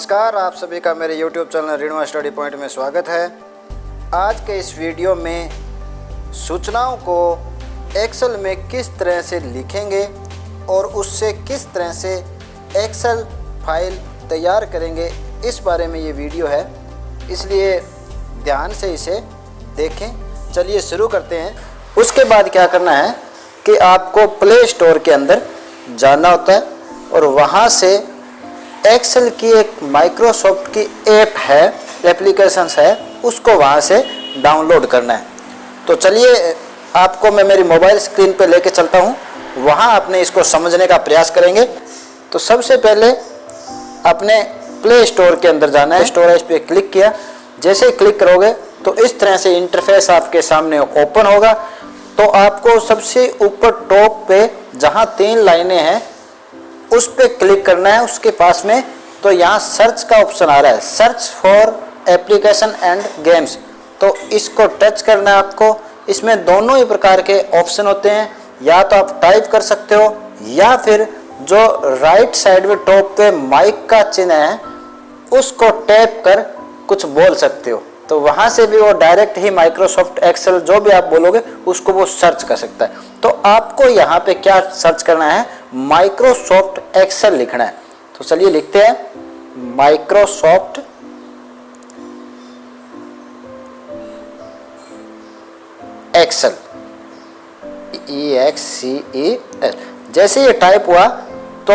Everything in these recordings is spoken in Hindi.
नमस्कार, आप सभी का मेरे YouTube चैनल ऋणवा स्टडी पॉइंट में स्वागत है। आज के इस वीडियो में सूचनाओं को एक्सेल में किस तरह से लिखेंगे और उससे किस तरह से एक्सेल फाइल तैयार करेंगे, इस बारे में ये वीडियो है, इसलिए ध्यान से इसे देखें। चलिए शुरू करते हैं। उसके बाद क्या करना है कि आपको प्ले स्टोर के अंदर जाना होता है और वहाँ से एक्सेल की एक माइक्रोसॉफ्ट की ऐप है, एप्लीकेशंस है, उसको वहाँ से डाउनलोड करना है। तो चलिए आपको मैं मेरी मोबाइल स्क्रीन पे लेके चलता हूँ, वहाँ अपने इसको समझने का प्रयास करेंगे। तो सबसे पहले अपने प्ले स्टोर के अंदर जाना है। स्टोरेज पे क्लिक किया, जैसे ही क्लिक करोगे तो इस तरह से इंटरफेस आपके सामने ओपन होगा। तो आपको सबसे ऊपर टॉप पे जहाँ 3 लाइनें हैं उस पर क्लिक करना है, उसके पास में तो यहाँ सर्च का ऑप्शन आ रहा है, search for application and games. तो इसको टच करना है आपको। इसमें दोनों ही प्रकार के ऑप्शन होते हैं, या तो आप टाइप कर सकते हो या फिर जो राइट साइड में टॉप पे माइक का चिन्ह है उसको टैप कर कुछ बोल सकते हो। तो वहाँ से भी वो डायरेक्ट ही माइक्रोसॉफ्ट एक्सेल जो भी आप बोलोगे उसको वो सर्च कर सकता है। तो आपको यहाँ पे क्या सर्च करना है, माइक्रोसॉफ्ट एक्सेल लिखना है। तो चलिए लिखते हैं माइक्रोसॉफ्ट एक्सेल, EXCEL। जैसे ये टाइप हुआ तो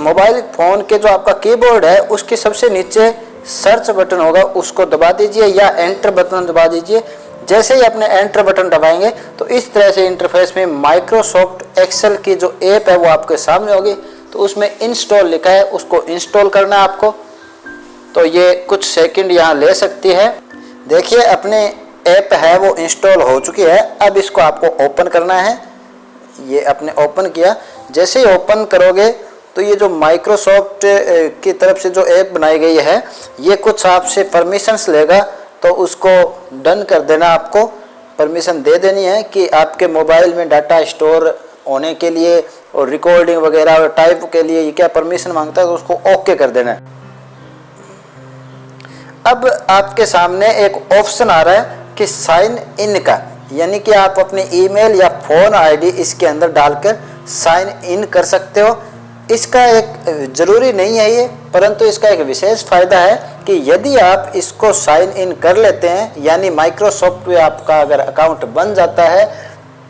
मोबाइल फोन के जो आपका कीबोर्ड है उसके सबसे नीचे सर्च बटन होगा, उसको दबा दीजिए या एंटर बटन दबा दीजिए। जैसे ही अपने एंटर बटन दबाएंगे तो इस तरह से इंटरफेस में माइक्रोसॉफ्ट एक्सेल की जो ऐप है वो आपके सामने होगी। तो उसमें इंस्टॉल लिखा है, उसको इंस्टॉल करना है आपको। तो ये कुछ सेकंड यहाँ ले सकती है। देखिए अपने ऐप है वो इंस्टॉल हो चुकी है। अब इसको आपको ओपन करना है। ये आपने ओपन किया, जैसे ही ओपन करोगे तो ये जो माइक्रोसॉफ्ट की तरफ से जो ऐप बनाई गई है ये कुछ आपसे परमिशंस लेगा, तो उसको डन कर देना। आपको परमिशन दे देनी है कि आपके मोबाइल में डाटा स्टोर होने के लिए और रिकॉर्डिंग वगैरह और टाइप के लिए ये क्या परमिशन मांगता है, तो उसको ओके कर देना है। अब आपके सामने एक ऑप्शन आ रहा है कि साइन इन का, यानी कि आप अपने ईमेल या फ़ोन आईडी इसके अंदर डालकर साइन इन कर सकते हो। इसका एक ज़रूरी नहीं है ये, परंतु इसका एक विशेष फ़ायदा है कि यदि आप इसको साइन इन कर लेते हैं, यानी माइक्रोसॉफ्ट में आपका अगर अकाउंट बन जाता है,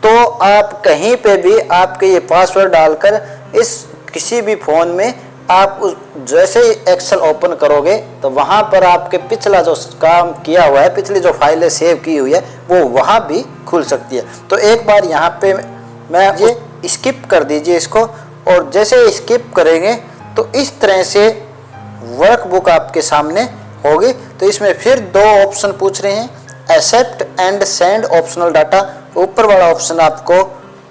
तो आप कहीं पे भी आपके ये पासवर्ड डालकर इस किसी भी फ़ोन में आप जैसे ही एक्सेल ओपन करोगे तो वहाँ पर आपके पिछला जो काम किया हुआ है, पिछली जो फाइलें सेव की हुई है वो वहाँ भी खुल सकती है। तो एक बार यहाँ पे मैं ये स्किप कर दीजिए इसको, और जैसे स्किप करेंगे तो इस तरह से वर्कबुक आपके सामने होगी। तो इसमें फिर 2 ऑप्शन पूछ रहे हैं, accept and send optional data. ऊपर वाला ऑप्शन आपको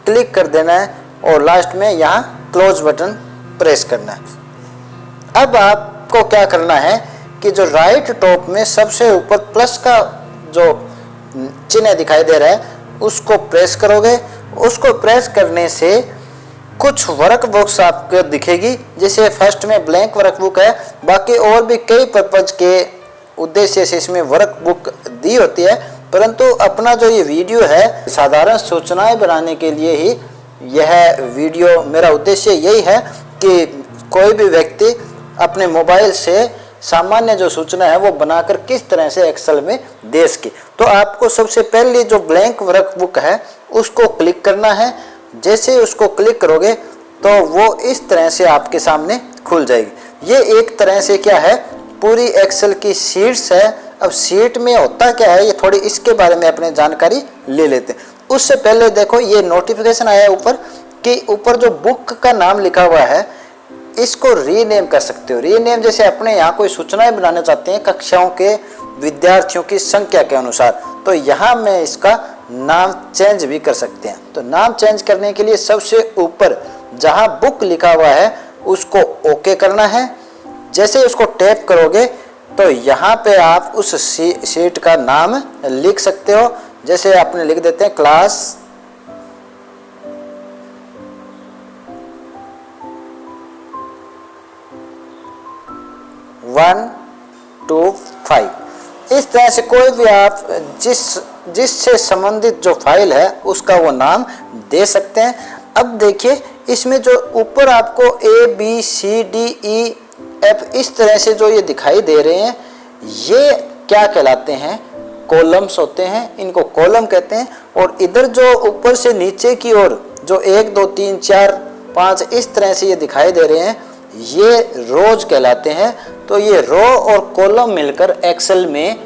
क्लिक कर देना है और लास्ट में यहाँ क्लोज बटन प्रेस करना है। अब आपको क्या करना है कि जो राइट टॉप में सबसे ऊपर प्लस का जो चिन्ह दिखाई दे रहा है उसको प्रेस करोगे। उसको प्रेस करने से कुछ वर्कबुक्स आपको दिखेगी। जैसे फर्स्ट में ब्लैंक वर्कबुक है, बाकी और भी कई पर्पज के उद्देश्य से इसमें वर्कबुक दी होती है, परंतु अपना जो ये वीडियो है साधारण सूचनाएं बनाने के लिए ही यह वीडियो, मेरा उद्देश्य यही है कि कोई भी व्यक्ति अपने मोबाइल से सामान्य जो सूचना है वो बनाकर किस तरह से एक्सेल में दे सके। तो आपको सबसे पहले जो ब्लैंक वर्कबुक है उसको क्लिक करना है। जैसे उसको क्लिक करोगे तो वो इस तरह से आपके सामने खुल जाएगी। ये एक तरह से क्या है, पूरी एक्सेल की शीट्स है। अब शीट में होता क्या है, ये थोड़ी इसके बारे में अपने जानकारी ले लेते हैं। उससे पहले देखो ये नोटिफिकेशन आया ऊपर कि ऊपर जो बुक का नाम लिखा हुआ है इसको रीनेम कर सकते हो। रीनेम जैसे अपने यहाँ कोई सूचनाएं बनाना चाहते हैं कक्षाओं के विद्यार्थियों की संख्या के अनुसार, तो यहाँ में इसका नाम चेंज भी कर सकते हैं। तो नाम चेंज करने के लिए सबसे ऊपर जहाँ बुक लिखा हुआ है उसको ओके करना है। जैसे उसको टैप करोगे तो यहाँ पे आप उस शीट का नाम लिख सकते हो। जैसे आपने लिख देते हैं क्लास 1 1 to 5। इस तरह से कोई भी आप जिससे संबंधित जो फाइल है उसका वो नाम दे सकते हैं। अब देखिए इसमें जो ऊपर आपको ABCDEF इस तरह से जो ये दिखाई दे रहे हैं, ये क्या कहलाते हैं? कॉलम्स होते हैं, इनको कॉलम कहते हैं। और इधर जो ऊपर से नीचे की ओर जो 1 2 3 4 5 इस तरह से ये दिखाई दे रहे हैं, ये रोज कहलाते हैं। तो ये रो और कॉलम मिलकर एक्सेल में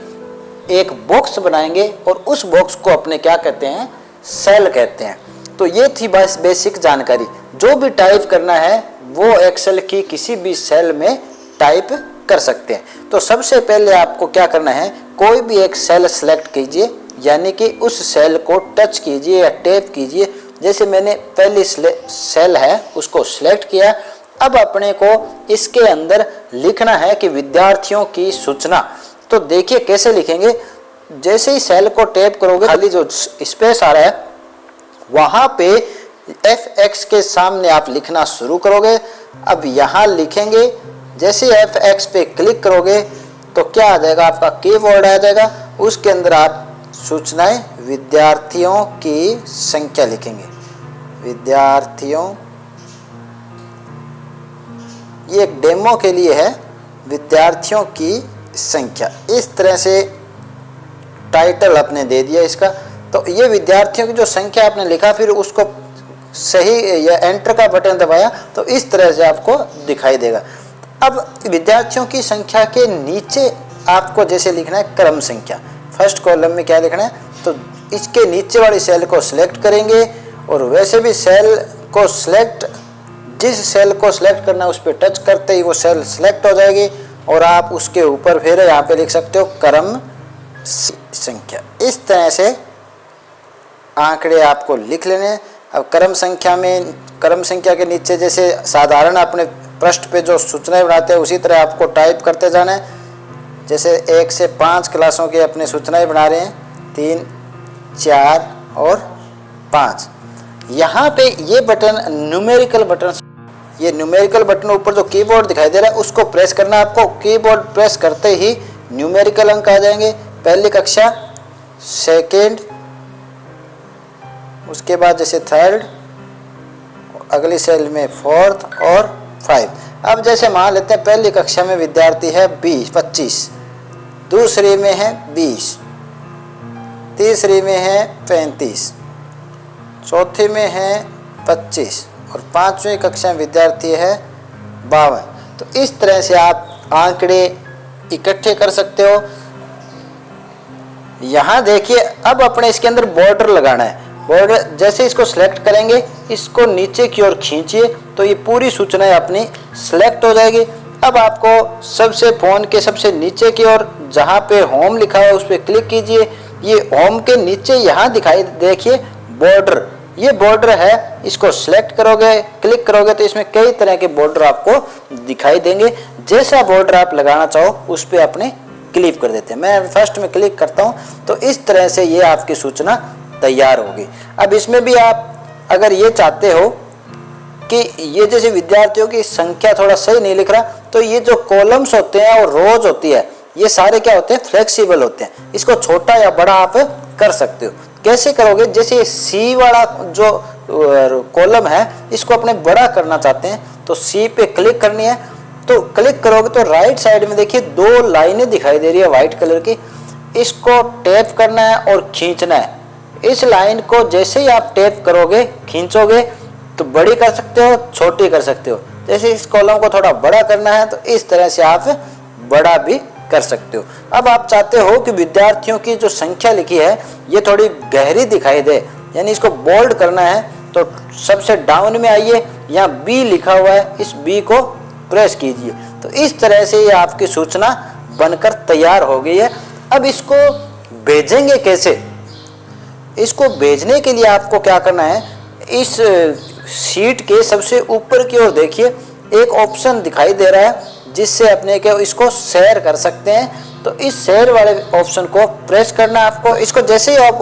एक बॉक्स बनाएंगे और उस बॉक्स को अपने क्या कहते हैं? सेल कहते हैं। तो ये थी बस बेसिक जानकारी। जो भी टाइप करना है वो एक्सेल की किसी भी सेल में टाइप कर सकते हैं। तो सबसे पहले आपको क्या करना है, कोई भी एक सेल सेलेक्ट कीजिए, यानी कि उस सेल को टच कीजिए या टैप कीजिए। जैसे मैंने पहली सेल है उसको सिलेक्ट किया। अब अपने को इसके अंदर लिखना है कि विद्यार्थियों की सूचना। तो देखिए कैसे लिखेंगे। जैसे ही सेल को टैप करोगे, खाली जो स्पेस आ रहा है वहां पे F(x) के सामने आप लिखना शुरू करोगे। अब यहाँ लिखेंगे, जैसे F(x) पे क्लिक करोगे तो क्या आ जाएगा? आपका कीवर्ड आ जाएगा। उसके अंदर आप सूचनाएं विद्यार्थियों की संख्या लिखेंगे। विद्यार्थियों, ये एक डेमो के लिए है, विद्यार्थियों की संख्या। इस तरह से टाइटल आपने दे दिया इसका। तो ये विद्यार्थियों की जो संख्या आपने लिखा, फिर उसको सही या एंटर का बटन दबाया तो इस तरह से आपको दिखाई देगा। अब विद्यार्थियों की संख्या के नीचे आपको जैसे लिखना है क्रम संख्या। फर्स्ट कॉलम में क्या लिखना है, तो इसके नीचे वाली सेल को सिलेक्ट करेंगे और वैसे भी सेल को सिलेक्ट, जिस सेल को सिलेक्ट करना है उस पर टच करते ही वो सेल सिलेक्ट हो जाएगी और आप उसके ऊपर फिर यहाँ पे लिख सकते हो क्रम संख्या। इस तरह से आंकड़े आपको लिख लेने हैं। अब क्रम संख्या में, क्रम संख्या के नीचे जैसे साधारण अपने पृष्ठ पे जो सूचनाएं बनाते हैं उसी तरह आपको टाइप करते जाना है। जैसे 1 से 5 क्लासों की अपने सूचनाएं बना रहे हैं, 3 4 और 5। यहाँ पे ये बटन न्यूमेरिकल बटन, ये न्यूमेरिकल बटन ऊपर जो कीबोर्ड दिखाई दे रहा है उसको प्रेस करना है आपको। कीबोर्ड प्रेस करते ही न्यूमेरिकल अंक आ जाएंगे। पहली कक्षा, सेकेंड, उसके बाद जैसे थर्ड, अगली सेल में फोर्थ और 5। अब जैसे मान लेते हैं पहली कक्षा में विद्यार्थी है 25, दूसरी में है 20, तीसरी में है 35, चौथी में है 25 और 5वीं कक्षा में विद्यार्थी है 52। तो इस तरह से आप आंकड़े इकट्ठे कर सकते हो। यहाँ देखिए अब अपने इसके अंदर बॉर्डर लगाना है। बॉर्डर जैसे इसको सिलेक्ट करेंगे, इसको नीचे की ओर खींचिए तो ये पूरी सूचनाएं अपनी सिलेक्ट हो जाएगी। अब आपको सबसे फोन के सबसे नीचे की ओर जहाँ पे होम लिखा है उस पर क्लिक कीजिए। ये होम के नीचे यहाँ दिखाई देखिए बॉर्डर, ये बॉर्डर है, इसको सिलेक्ट करोगे, क्लिक करोगे तो इसमें कई तरह के बॉर्डर आपको दिखाई देंगे। जैसा बॉर्डर आप लगाना चाहो उस पर अपने क्लिक कर देते हैं। मैं फर्स्ट में क्लिक करता हूँ तो इस तरह से ये आपकी सूचना तैयार होगी। अब इसमें भी आप अगर ये चाहते हो कि ये जैसे विद्यार्थियों की संख्या थोड़ा सही नहीं लिख रहा, तो ये जो कॉलम्स होते हैं और रोज होती है, ये सारे क्या होते हैं? फ्लेक्सिबल होते हैं। इसको छोटा या बड़ा आप कर सकते हो। कैसे करोगे? जैसे सी वाला जो कॉलम है इसको अपने बड़ा करना चाहते हैं तो सी पे क्लिक करनी है। तो क्लिक करोगे तो राइट साइड में देखिए 2 लाइनें दिखाई दे रही है व्हाइट कलर की। इसको टैप करना है और खींचना है। इस लाइन को जैसे ही आप टैप करोगे, खींचोगे तो बड़ी कर सकते हो, छोटी कर सकते हो। जैसे इस कॉलम को थोड़ा बड़ा करना है तो इस तरह से आप बड़ा भी कर सकते हो। अब आप चाहते हो कि विद्यार्थियों की जो संख्या लिखी है ये थोड़ी गहरी दिखाई दे, यानी इसको बोल्ड करना है, तो सबसे डाउन में आइए, यहाँ बी लिखा हुआ है, इस बी को प्रेस कीजिए। तो इस तरह से ये आपकी सूचना बनकर तैयार हो गई है। अब इसको भेजेंगे कैसे? इसको भेजने के लिए आपको क्या करना है, इस शीट के सबसे ऊपर की ओर देखिए एक ऑप्शन दिखाई दे रहा है जिससे अपने के इसको शेयर कर सकते हैं। तो इस शेयर वाले ऑप्शन को प्रेस करना है आपको। इसको जैसे ही आप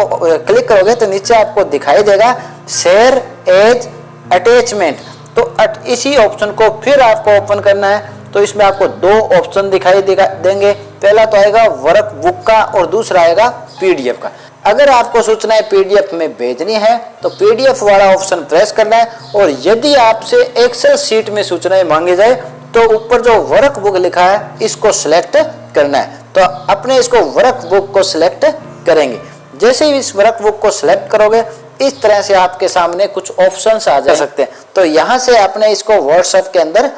क्लिक करोगे तो नीचे आपको दिखाई देगा शेयर एज अटैचमेंट। तो इसी ऑप्शन को फिर आपको ओपन करना है तो इसमें आपको दो ऑप्शन दिखाई देंगे। पहला तो आएगा वर्कबुक का और दूसरा आएगा पीडीएफ का। अगर आपको सूचनाएं पीडीएफ में भेजनी है तो पीडीएफ वाला ऑप्शन प्रेस करना है, और यदि आपसे एक्सेल शीट में सूचनाएं मांगी जाए तो ऊपर जो वर्कबुक लिखा है इसको सिलेक्ट करना है। तो अपने इसको वर्कबुक को सिलेक्ट करेंगे। जैसे ही इस वर्कबुक को सिलेक्ट करोगे इस तरह से आपके सामने कुछ ऑप्शंस आ जा सकते हैं। तो यहाँ से आपने इसको व्हाट्सएप के अंदर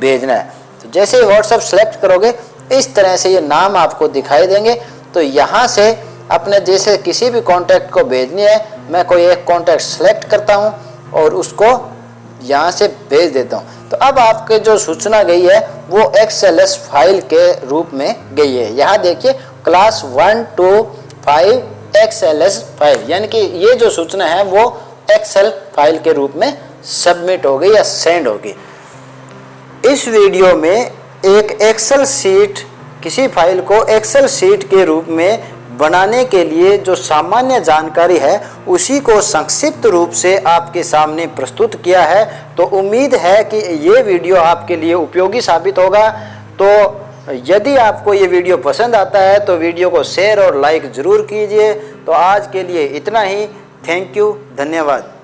भेजना है। तो जैसे ही व्हाट्सएप सेलेक्ट करोगे इस तरह से ये नाम आपको दिखाई देंगे। तो यहाँ से अपने जैसे किसी भी कॉन्टैक्ट को भेजनी है, मैं कोई एक कॉन्टैक्ट सेलेक्ट करता हूँ और उसको यहाँ से भेज देता हूँ। तो अब आपके जो सूचना गई है वो XLS फाइल के रूप में गई है। यहाँ देखिए क्लास 1 to 5 XLS फाइल, यानी कि ये जो सूचना है वो एक्सेल फाइल के रूप में सबमिट हो गई या सेंड होगी। इस वीडियो में एक एक्सेल शीट, किसी फाइल को एक्सेल शीट के रूप में बनाने के लिए जो सामान्य जानकारी है उसी को संक्षिप्त रूप से आपके सामने प्रस्तुत किया है। तो उम्मीद है कि ये वीडियो आपके लिए उपयोगी साबित होगा। तो यदि आपको ये वीडियो पसंद आता है तो वीडियो को शेयर और लाइक ज़रूर कीजिए। तो आज के लिए इतना ही। थैंक यू, धन्यवाद।